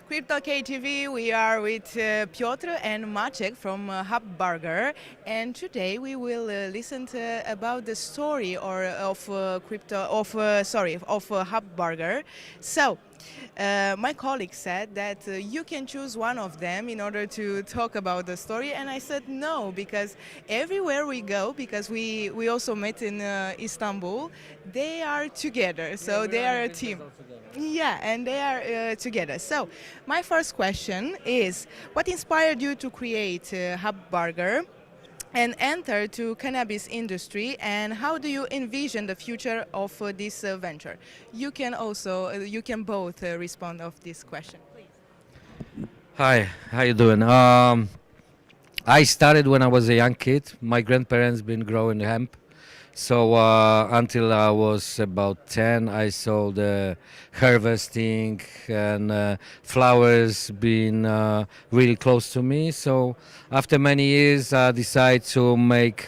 CryptoKTV, we are with Piotr and Maciej from HUBburger, and today we will listen to about the story of HUBburger. So, my colleague said that you can choose one of them in order to talk about the story, and I said no, because everywhere we go, because we also met in Istanbul, they are together, so they are a team. Yeah, and they are together. So, my first question is, what inspired you to create HUBburger and enter to cannabis industry, and how do you envision the future of this venture? You can both respond of this question. Hi, how you doing? I started when I was a young kid. My grandparents been growing hemp, so until I was about 10, I saw the harvesting and flowers being really close to me. So after many years, I decided to make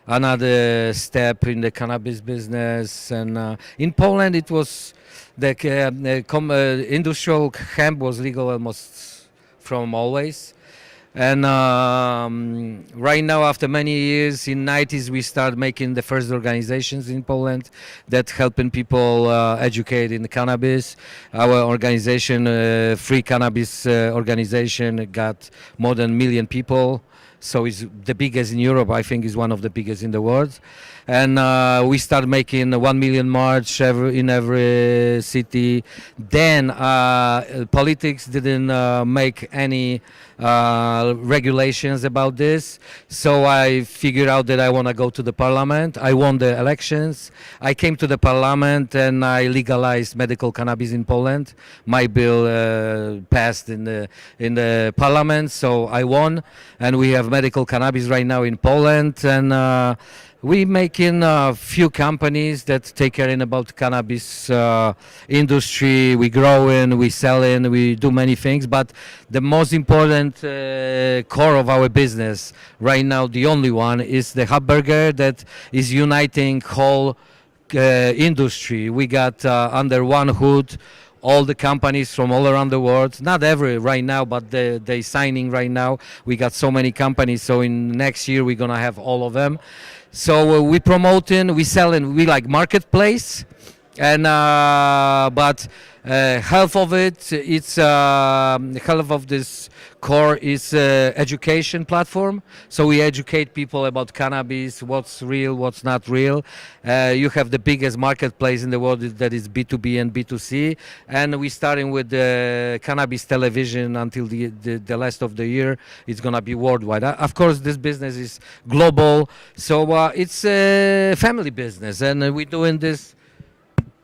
another step in the cannabis business. And in Poland, it was industrial hemp was legal almost from always. And right now, after many years, in 90s, we start making the first organizations in Poland that helping people educate in cannabis. Our organization, Free Cannabis Organization, got more than 1 million people. So it's the biggest in Europe. I think is one of the biggest in the world. And we start making 1 million march in every city. Then politics didn't make any regulations about this. So I figured out that I want to go to the parliament. I won the elections. I came to the parliament and I legalized medical cannabis in Poland. My bill passed in the parliament, so I won. And we have medical cannabis right now in Poland. And we making a few companies that take care in about cannabis industry. We growing, we selling, we do many things. But the most important core of our business right now, the only one, is the HUBburger that is uniting whole industry. We got under one hood all the companies from all around the world. Not every right now, but they signing right now. We got so many companies. So in next year we're gonna have all of them. So we promoting, we selling, we like marketplace, and but half of it, it's half of this core is education platform. So we educate people about cannabis, what's real, what's not real. You have the biggest marketplace in the world that is B2B and B2C, and we starting with the cannabis television until the last of the year. It's gonna be worldwide. Of course, this business is global, so it's a family business, and we're doing this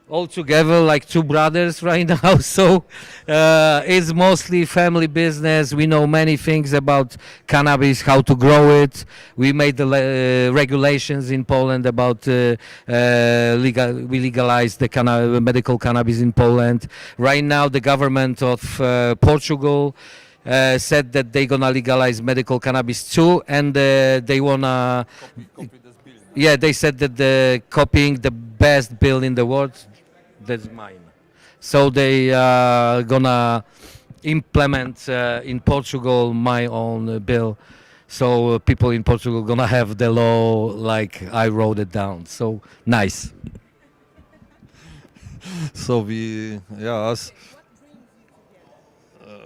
all together like two brothers right now. So it's mostly family business. We know many things about cannabis, how to grow it. We made the regulations in Poland about we legalized the medical cannabis in Poland. Right now, the government of Portugal said that they're gonna legalize medical cannabis too, and they wanna. Yeah, they said that the copying the best bill in the world. That's mine. So they gonna implement in Portugal my own bill. So people in Portugal gonna have the law like I wrote it down. So nice. So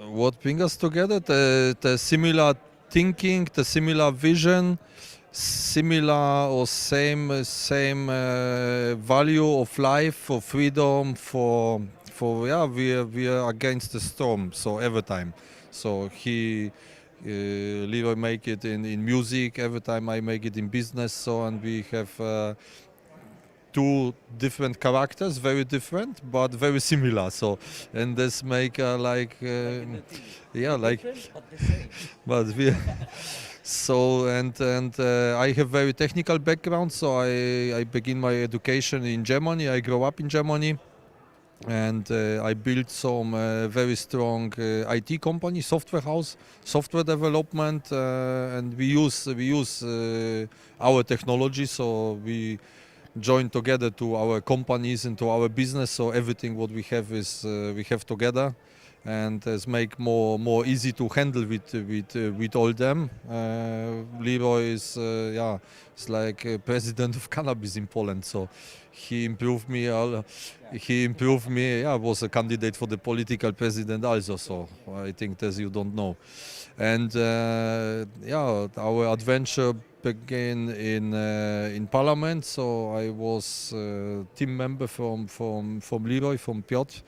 what brings us together? The similar thinking, the similar vision, similar or same value of life, for freedom, for we are against the storm. So every time, so Leroy make it in music. Every time I make it in business. So and we have two different characters, very different but very similar. So and this make like but we. So and I have very technical background. So I begin my education in Germany. I grow up in Germany, and I built some very strong IT company, software house, software development, and we use our technology. So we join together to our companies and to our business. So everything what we have is we have together. and it's make more easy to handle with all them. Leroy is it's like president of cannabis in Poland, so he improved me. He improved me. Yeah, was a candidate for the political president also. So I think that you don't know. And our adventure began in Parliament. So I was team member from Leroy, from Piotr.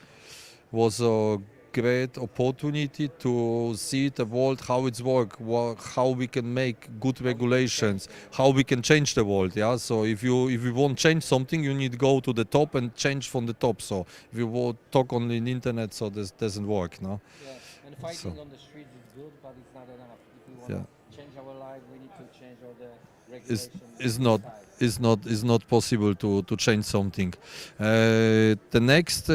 Was a great opportunity to see the world, how it's work, how we can make good regulations, how we can change the world. Yeah. So if you want to change something, you need to go to the top and change from the top. So if you want talk only in internet, so this doesn't work. No. Yeah, and fighting on the streets is good, but it's not enough. If we want to change our life, we need to change all the regulations. Is not possible to change something. The next,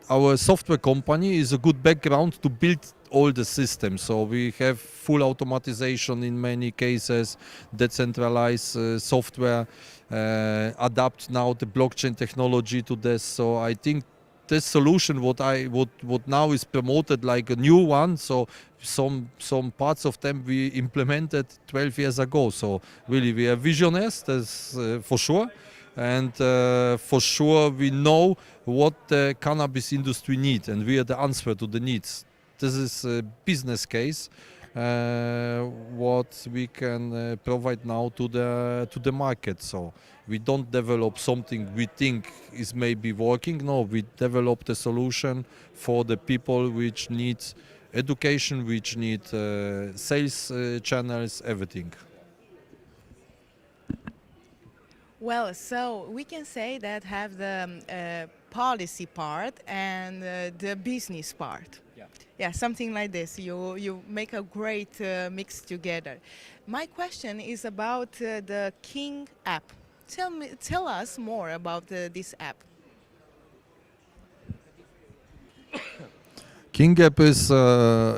our software company is a good background to build all the systems. So we have full automatization in many cases, decentralized software, adapt now the blockchain technology to this. So I think this solution what now is promoted like a new one. So some parts of them we implemented 12 years ago. So really we are visionaries, that's for sure. And for sure we know what the cannabis industry needs, and we are the answer to the needs. This is a business case what we can provide now to the market. So we don't develop something we think is maybe working. No, we develop the solution for the people which need education, which need sales channels, everything. Well, so we can say that have the policy part and the business part. Yeah, something like this. You make a great mix together. My question is about the King app. Tell us more about this app. King app is a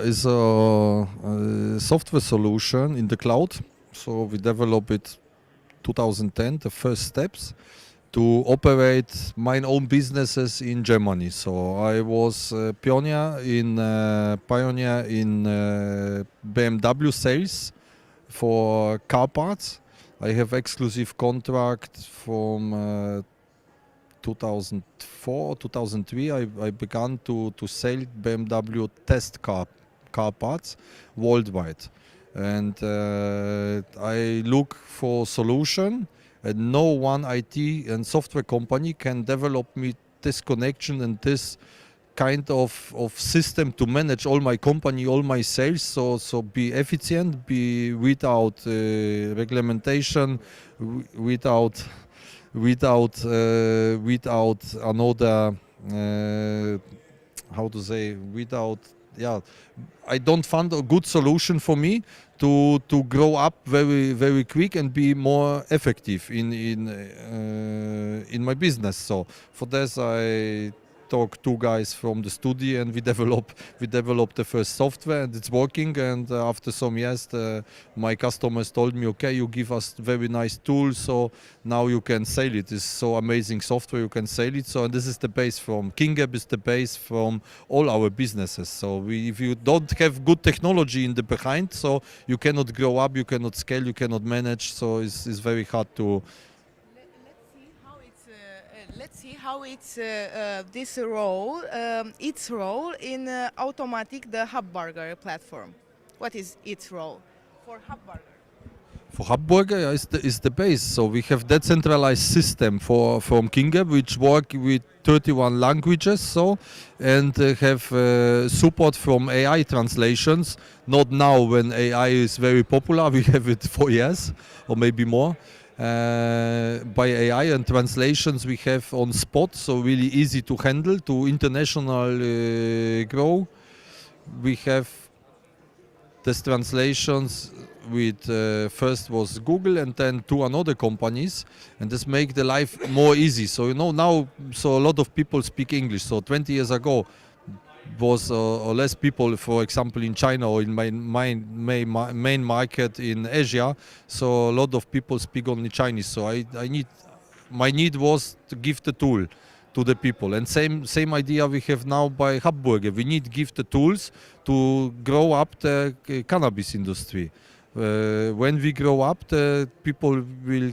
software solution in the cloud. So we developed it 2010, the first steps to operate my own businesses in Germany. So I was a pioneer in BMW sales for car parts. I have exclusive contract from 2004, 2003. I began to sell BMW test car parts worldwide. And I look for solution, and no one IT and software company can develop me this connection and this kind of system to manage all my company, all my sales. So be efficient, be without regulation, without another how to say, without, yeah, I don't find a good solution for me to grow up very quick and be more effective in my business. So for this I talk two guys from the studio, and we develop the first software, and it's working. And after some years, my customers told me, okay, you give us very nice tools, so now you can sell it. It's so amazing software, you can sell it. So, and this is the base from King App, is the base from all our businesses. So if you don't have good technology in the behind, so you cannot grow up, you cannot scale, you cannot manage. So it's very hard to. Let's see how it's this role, its role in automatic the HUBburger platform. What is its role for HUBburger? For HUBburger is the base. So we have decentralized system from King App, which work with 31 languages. So and have support from AI translations. Not now when AI is very popular. We have it 4 years or maybe more. By AI and translations we have on spot, so really easy to handle, to international grow. We have these translations with first was Google and then two another companies, and this make the life more easy. So you know now, so a lot of people speak English. So 20 years ago was less people, for example, in China or in my main market in Asia. So a lot of people speak only Chinese. So my need was to give the tool to the people. And same idea we have now by HUBburger. We need give the tools to grow up the cannabis industry. When we grow up, the people will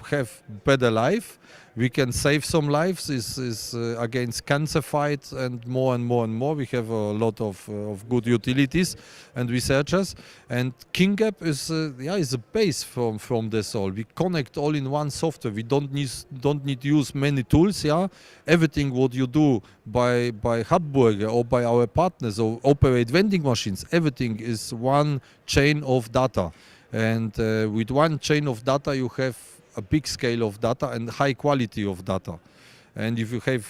have better life. We can save some lives. Is against cancer fight and more and more and more. We have a lot of good utilities and researchers. And KingApp is is a base from this all. We connect all in one software. We don't need use many tools. Yeah, everything what you do by HUBburger or by our partners or operate vending machines. Everything is one chain of data, and with one chain of data you have a big scale of data and high quality of data. And if you have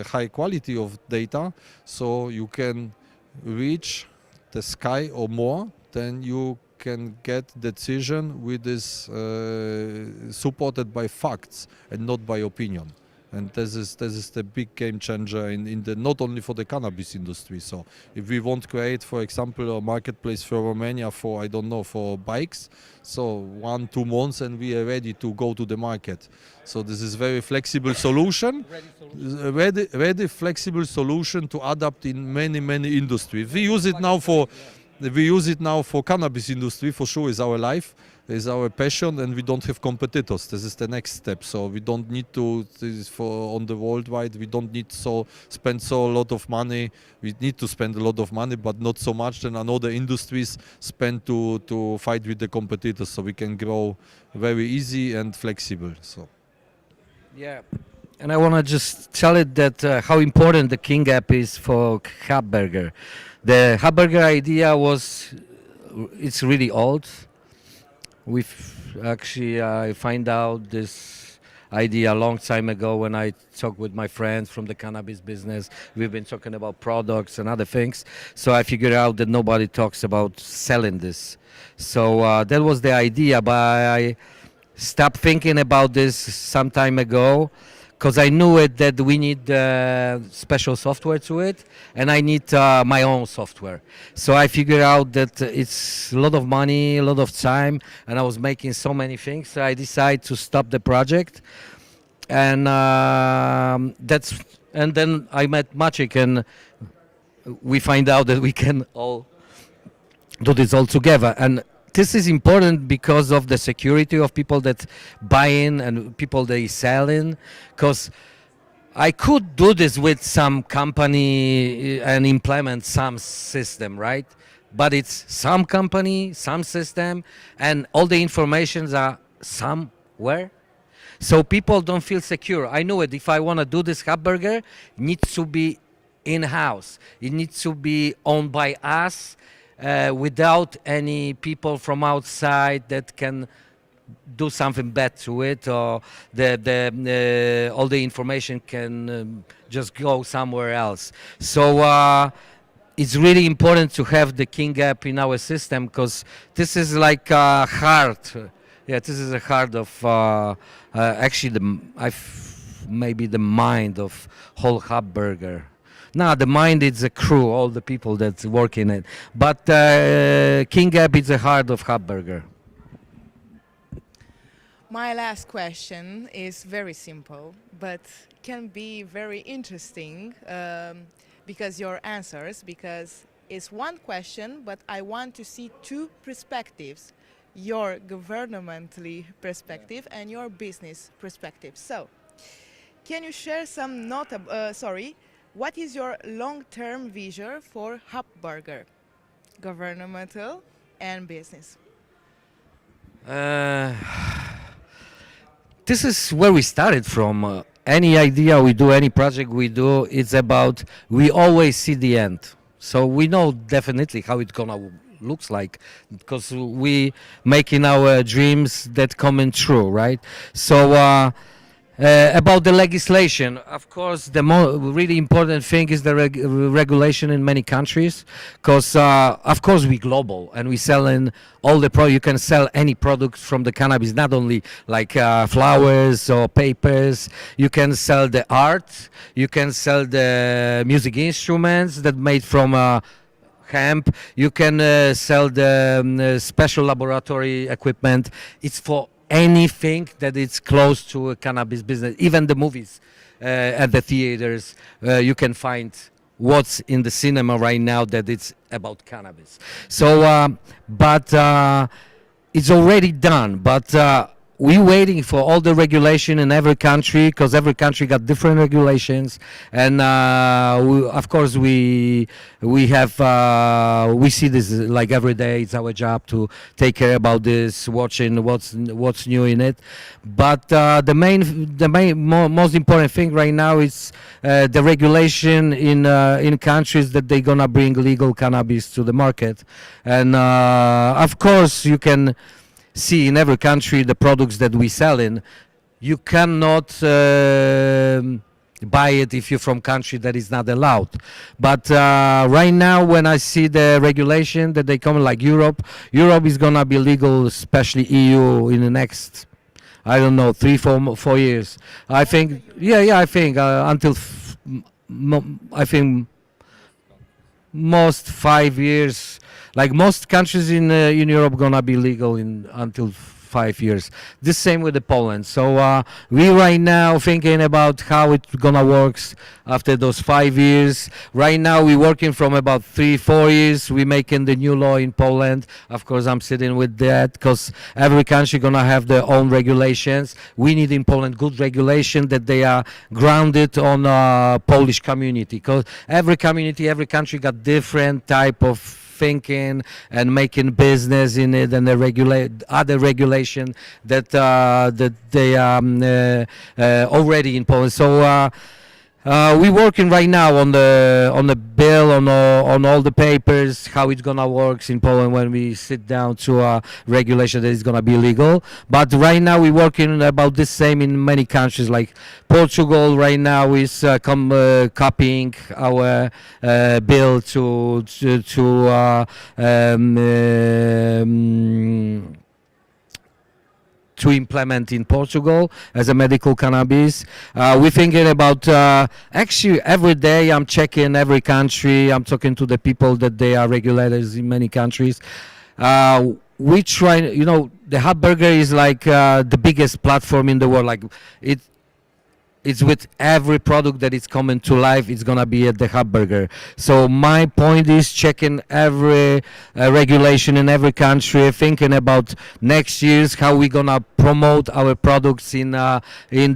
high quality of data, so you can reach the sky or more, then you can get decision with this supported by facts and not by opinion. And this is the big game changer in the not only for the cannabis industry. So if we want to create, for example, a marketplace for Romania for, I don't know, for bikes, so 1-2 months and we are ready to go to the market. So this is very flexible solution, ready flexible solution to adapt in many industries. We use it now for cannabis industry, for sure is our life, is our passion, and we don't have competitors. This is the next step. So we don't need to, on the worldwide, we don't need spend so a lot of money. We need to spend a lot of money, but not so much than another industries spend to fight with the competitors. So we can grow very easy and flexible. So. Yeah, and I want to just tell it that how important the KingApp is for HUBburger. The HUBburger idea it's really old. I find out this idea a long time ago when I talked with my friends from the cannabis business. We've been talking about products and other things. So I figured out that nobody talks about selling this. So that was the idea, but I stopped thinking about this some time ago, because I knew that we need special software to it, and I need my own software. So I figured out that it's a lot of money, a lot of time, and I was making so many things. So I decided to stop the project, and then I met Maciej, and we find out that we can all do this all together. And this is important because of the security of people that buy in and people they sell in. Because I could do this with some company and implement some system, right? But it's some company, some system, and all the informations are somewhere. So people don't feel secure. I know it. If I want to do this HUBburger, it needs to be in-house. It needs to be owned by us. Without any people from outside that can do something bad to it, or all the information can just go somewhere else. So it's really important to have the KingApp in our system, because this is like a heart. Yeah, this is a heart of actually maybe the mind of whole HUBburger. No, the mind is the crew, all the people that work in it. But KingApp is the heart of HUBburger. My last question is very simple, but can be very interesting because it's one question, but I want to see two perspectives, your governmentally perspective and your business perspective. So, can you share some what is your long-term vision for HUBburger, governmental and business? This is where we started from. Any idea we do, any project we do, it's about, we always see the end. So we know definitely how it's gonna looks like, because we making our dreams that coming true, right? So about the legislation, of course, the really important thing is the regulation in many countries, because of course we global and we sell in all the you can sell any product from the cannabis, not only like flowers or papers. You can sell the art, you can sell the music instruments that made from hemp, you can sell the special laboratory equipment. It's for anything that is close to a cannabis business, even the movies. at the theaters. You can find what's in the cinema right now that it's about cannabis. So, but it's already done. But we're waiting for all the regulation in every country, because every country got different regulations, and of course we have we see this like every day. It's our job to take care about this, watching what's new in it. But the main most important thing right now is the regulation in countries that they're gonna bring legal cannabis to the market, and of course you can see in every country the products that we sell in. You cannot buy it if you're from country that is not allowed. But right now, when I see the regulation that they come like Europe is gonna be legal, especially EU, in the next, I don't know, 3-4 years. I think, I think until I think most 5 years. Like most countries in Europe gonna be legal in until 5 years. The same with the Poland. So we right now thinking about how it's gonna works after those 5 years. Right now we're working from about 3-4 years. We're making the new law in Poland. Of course, I'm sitting with that because every country gonna have their own regulations. We need in Poland good regulation that they are grounded on Polish community, because every community, every country got different type of thinking and making business in it, and the other regulation that that they already in Poland. So we're working right now on the bill, on all the papers, how it's gonna work in Poland when we sit down to a regulation that is gonna be legal. But right now we're working about the same in many countries, like Portugal. Right now is copying our bill to implement in Portugal as a medical cannabis. We're thinking about, actually every day I'm checking every country, I'm talking to the people that they are regulators in many countries. We try, the HUBburger is like the biggest platform in the world. Like it's with every product that is coming to life, it's gonna be at the HUBburger. So my point is checking every regulation in every country, thinking about next year's how we gonna promote our products in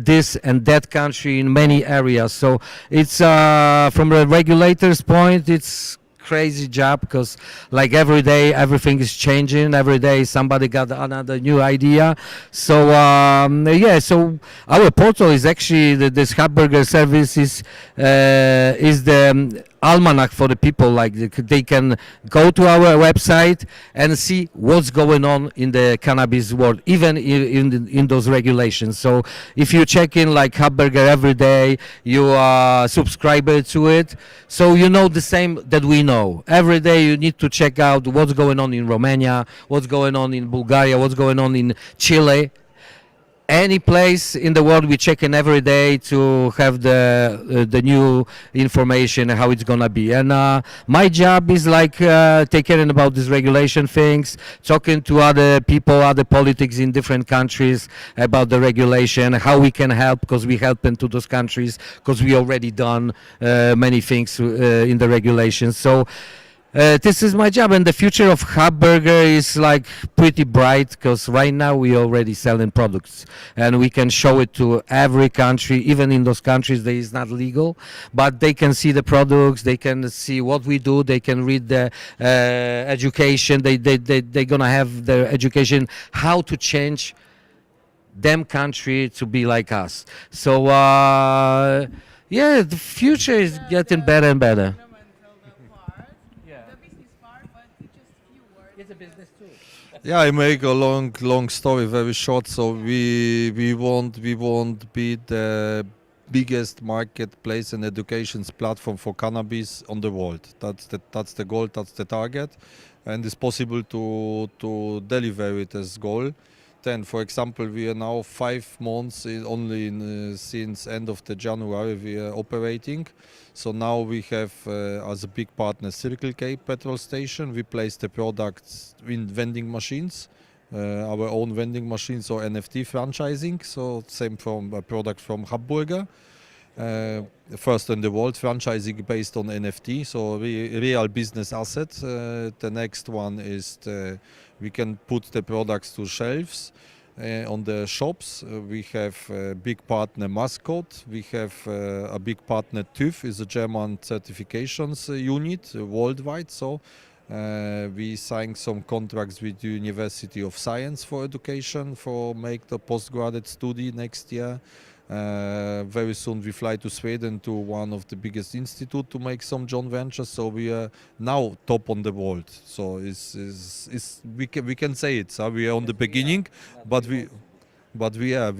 this and that country in many areas. So it's from the regulators' point, it's crazy job, because like every day everything is changing. Every day somebody got another new idea. So so our portal is actually this HUBburger service is the almanac for the people. Like they can go to our website and see what's going on in the cannabis world, even in those regulations. So if you check in like HUBburger every day, you are subscriber to it, so you know the same that we know. Every day you need to check out what's going on in Romania, what's going on in Bulgaria, what's going on in Chile. Any place in the world we check in every day to have the new information how it's gonna be. And my job is like take care about these regulation things, talking to other people, other politics in different countries about the regulation, how we can help, because we help into those countries, because we already done many things in the regulations. So this is my job, and the future of HUBburger is like pretty bright, because right now we already selling products and we can show it to every country, even in those countries that is not legal, but they can see the products, they can see what we do, they can read the education, they're gonna have the education how to change them country to be like us. So the future is getting better and better. It's a business too. Yeah, I make a long story very short. So we won't be the biggest marketplace and educations platform for cannabis on the world. That's the goal. That's the target, and it's possible to deliver it as goal. Then, for example, we are now 5 months since end of the January we are operating. So now we have as a big partner Circle K petrol station. We place the products in vending machines, our own vending machines or NFT franchising. So same from a product from HUBburger. first in the world franchising based on NFT, so real business asset. The next one is we can put the products to shelves on the shops. We have a big partner Mascot. We have a big partner TÜV, is a German certifications unit worldwide. So we signed some contracts with the University of Science for education for make the postgraduate study next year. Very soon we fly to Sweden to one of the biggest institute to make some joint ventures. So we are now top on the world. So we can say it. So we are on the beginning, but we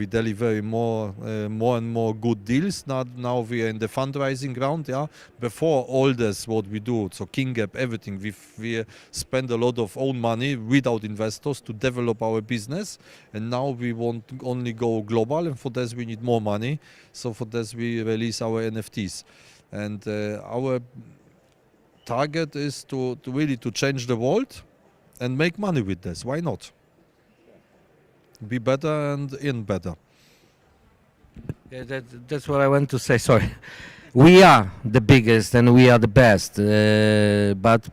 deliver more and more good deals. Now we are in the fundraising round. Yeah, before all this, what we do, so King Gap, everything, we spend a lot of own money without investors to develop our business, and now we want to only go global, and for this we need more money. So for this we release our NFTs, and our target is to really change the world and make money with this. Why not? Be better and in better. Yeah, that's what I want to say. Sorry. We are the biggest and we are the best, but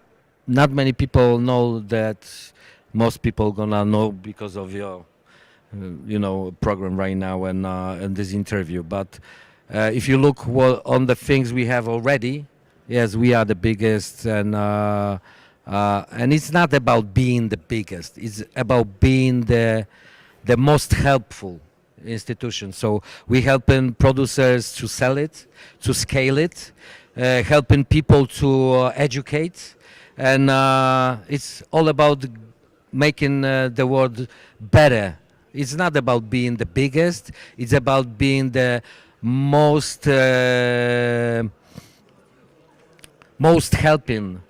not many people know that. Most people gonna know because of your, program right now and this interview. But if you look on the things we have already, yes, we are the biggest, and it's not about being the biggest. It's about being the most helpful institution. So we helping producers to sell it, to scale it, helping people to educate, and it's all about making the world better. It's not about being the biggest. It's about being the most helping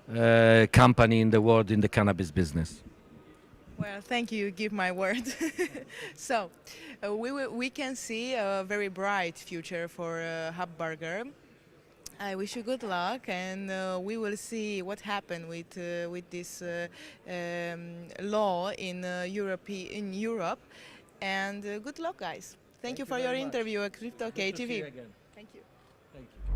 company in the world in the cannabis business. Well, thank you. Give my word. So, we can see a very bright future for HUBburger. I wish you good luck, and we will see what happened with this law in Europe. And good luck, guys. Thank you for your interview at CryptoKTV. Thank you. Thank you. Thank you.